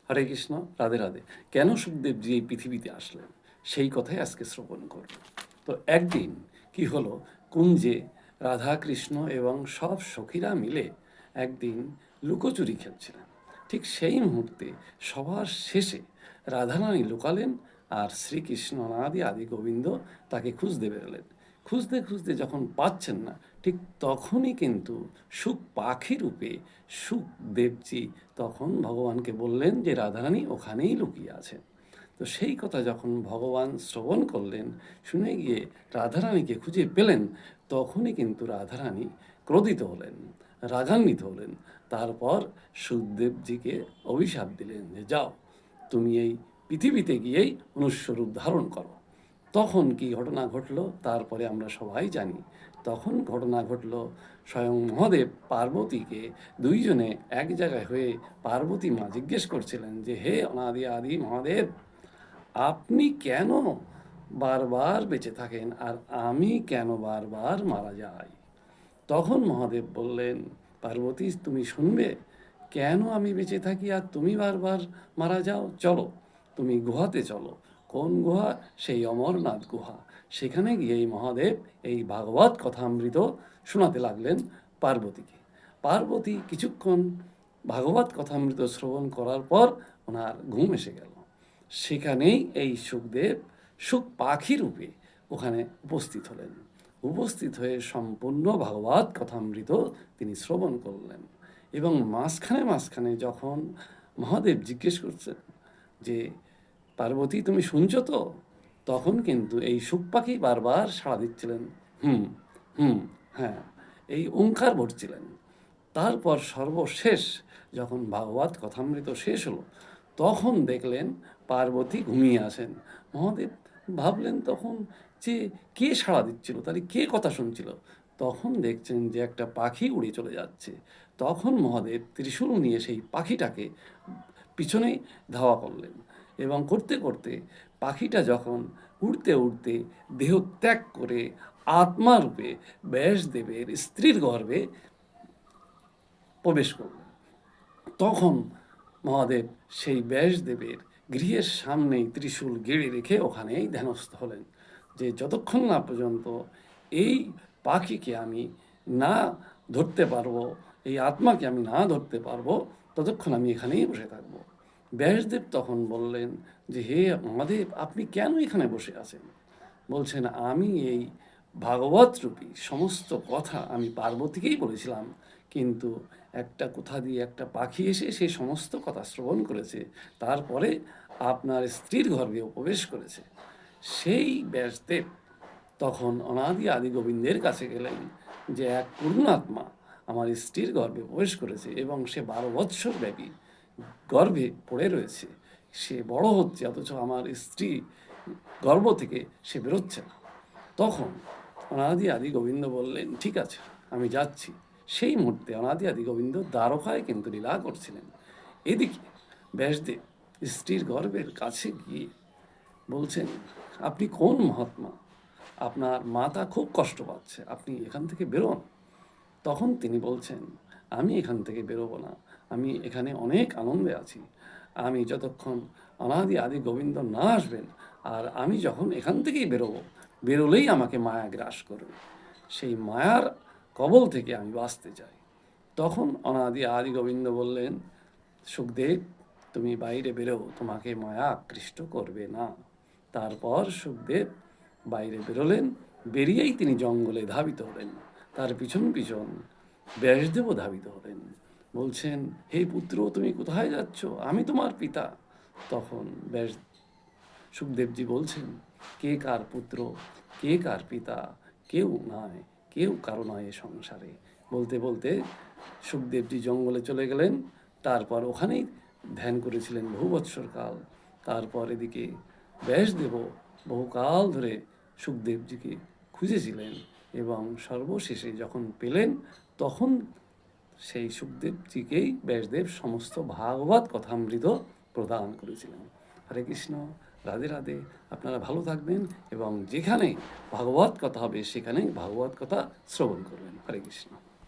হরে কৃষ্ণ, রাধে রাধে। কেন সুখদেবজি এই পৃথিবীতে আসলেন সেই কথাই আজকে শ্রবণ করব। তো একদিন কি হলো, কুঞ্জে রাধা কৃষ্ণ এবং সব সখীরা মিলে একদিন লুকোচুরি খেলছিলেন। ঠিক সেই মুহূর্তে সবার শেষে রাধারানী লুকালেন আর শ্রীকৃষ্ণ আদি গোবিন্দ তাকে খুঁজতে বেরোলেন। খুঁজতে খুঁজতে যখন পাচ্ছেন না, ঠিক তখনই কিন্তু সুখ পাখি রূপে সুখদেবজি তখন ভগবানকে বললেন যে রাধারানী ওখানেই লুকিয়ে আছেন। তো সেই কথা যখন ভগবান শ্রবণ করলেন, শুনে গিয়ে রাধারানীকে খুঁজে পেলেন, তখনই কিন্তু রাধারানী ক্রোধিত হলেন, রাগান্বিত হলেন। তারপর সুখদেবজিকে অভিশাপ দিলেন যে যাও, তুমি এই পৃথিবীতে গিয়েই মনুষ্যরূপ ধারণ করো। তখন কি ঘটনা ঘটল তারপরে আমরা সবাই জানি। তখন ঘটনা ঘটল, স্বয়ং মহাদেব পার্বতীকে দুইজনে এক জায়গায় হয়ে পার্বতী মা জিজ্ঞেস করছিলেন যে হে অনাদি আদি মহাদেব, আপনি কেন বারবার বেঁচে থাকেন আর আমি কেন বারবার মারা যাই? তখন মহাদেব বললেন, পার্বতী তুমি শুনবে কেন আমি বেঁচে থাকি আর তুমি বারবার মারা যাও? চলো, তুমি গুহাতে চলো। কোন গুহা? সেই অমরনাথ গুহা। সেখানে গিয়েই মহাদেব এই ভাগবত কথামৃত শোনাতে লাগলেন পার্বতীকে। পার্বতী কিছুক্ষণ ভাগবত কথামৃত শ্রবণ করার পর ওনার ঘুম এসে গেল। সেখানেই এই সুখদেব সুখ পাখি রূপে ওখানে উপস্থিত হলেন। উপস্থিত হয়ে সম্পূর্ণ ভাগবত কথামৃত তিনি শ্রবণ করলেন। এবং মাঝখানে মাঝখানে যখন মহাদেব জিজ্ঞেস করছেন যে পার্বতী তুমি শুনছো তো, তখন কিন্তু এই সুখ পাখি বারবার সাড়া দিচ্ছিলেন, হুম হুম, হ্যাঁ, এই ওঙ্কার ভরছিলেন। তারপর সর্বশেষ যখন ভাগবত কথামৃত শেষ হলো, তখন দেখলেন পার্বতী ঘুমিয়ে আছেন। মহাদেব ভাবলেন তখন যে কে সাড়া দিচ্ছিল, তাহলে কে কথা শুনছিল? তখন দেখছেন যে একটা পাখি উড়ে চলে যাচ্ছে। তখন মহাদেব ত্রিশূল নিয়ে সেই পাখিটাকে পিছনে ধাওয়া করলেন এবং করতে করতে পাখিটা যখন উড়তে উড়তে দেহ ত্যাগ করে আত্মারূপে ব্যাসদেবের স্ত্রীর গর্ভে প্রবেশ করলেন, তখন মহাদেব সেই ব্যাসদেবের গৃহের সামনেই ত্রিশূল গেড়ে রেখে ওখানেই ধ্যানস্থ হলেন যে যতক্ষণ না পর্যন্ত এই পাখিকে আমি না ধরতে পারবো, এই আত্মাকে আমি না ধরতে পারবো, ততক্ষণ আমি এখানেই বসে থাকবো। ব্যাসদেব তখন বললেন যে হে মহাদেব, আপনি কেন এখানে বসে আছেন? বলছেন আমি এই ভাগবত রূপী সমস্ত কথা আমি পার্বতীকেই বলেছিলাম, কিন্তু একটা কোথা দিয়ে একটা পাখি এসে সেই সমস্ত কথা শ্রবণ করেছে, তারপরে আপনার স্ত্রীর গর্ভেও প্রবেশ করেছে। সেই ব্যাসদেব তখন অনাদি আদি গোবিন্দের কাছে গেলেন যে এক পূর্ণাত্মা আমার স্ত্রীর গর্ভে প্রবেশ করেছে এবং সে 12 বৎসর ব্যাপী গর্ভে পড়ে রয়েছে, সে বড় হচ্ছে, অথচ আমার স্ত্রী গর্ভ থেকে সে বেরোচ্ছে না। তখন অনাদি আদি গোবিন্দ বললেন ঠিক আছে, আমি যাচ্ছি। সেই মুহূর্তে অনাদি আদি গোবিন্দ দ্বারকায় কিন্তু লীলা করছিলেন। এদিকে ব্যাসদেব স্ত্রীর গর্ভের কাছে গিয়ে বলছেন, আপনি কোন মহাত্মা? আপনার মাতা খুব কষ্ট পাচ্ছে, আপনি এখান থেকে বেরোন। তখন তিনি বলছেন, আমি এখান থেকে বেরোবো না, আমি এখানে অনেক আনন্দে আছি। আমি যতক্ষণ অনাদি আদি গোবিন্দ না আসবেন আর আমি যখন এখান থেকেই বেরোবো, বেরোলেই আমাকে মায়া গ্রাস করবে, সেই মায়ার কবল থেকে আমি বাঁচতে চাই। তখন অনাদি আদি গোবিন্দ বললেন, সুখদেব তুমি বাইরে বেরো, তোমাকে মায়া আকৃষ্ট করবে না। তারপর সুখদেব বাইরে বেরোলেন, বেরিয়েই তিনি জঙ্গলে ধাবিত হলেন। তার পিছন পিছন ব্যাসদেবও ধাবিত হলেন। বলছেন, হে পুত্র তুমি কোথায় যাচ্ছ? আমি তোমার পিতা। তখন সুখদেবজি বলছেন, কে কার পুত্র, কে কার পিতা, কেউ নয়, কেউ কারো নয় এ সংসারে। বলতে বলতে সুখদেবজি জঙ্গলে চলে গেলেন। তারপর ওখানেই ধ্যান করেছিলেন বহু বৎসর কাল। তারপর এদিকে ব্যাসদেবও বহুকাল ধরে সুখদেবজিকে খুঁজেছিলেন এবং সর্বশেষে যখন পেলেন, তখন সেই সুখদেবজিকেই ব্যাসদেব সমস্ত ভাগবত কথামৃত প্রদান করেছিলেন। হরে কৃষ্ণ, রাধে রাধে। আপনারা ভালো থাকবেন এবং যেখানে ভাগবত কথা হবে সেখানেই ভাগবত কথা শ্রবণ করবেন। হরে কৃষ্ণ।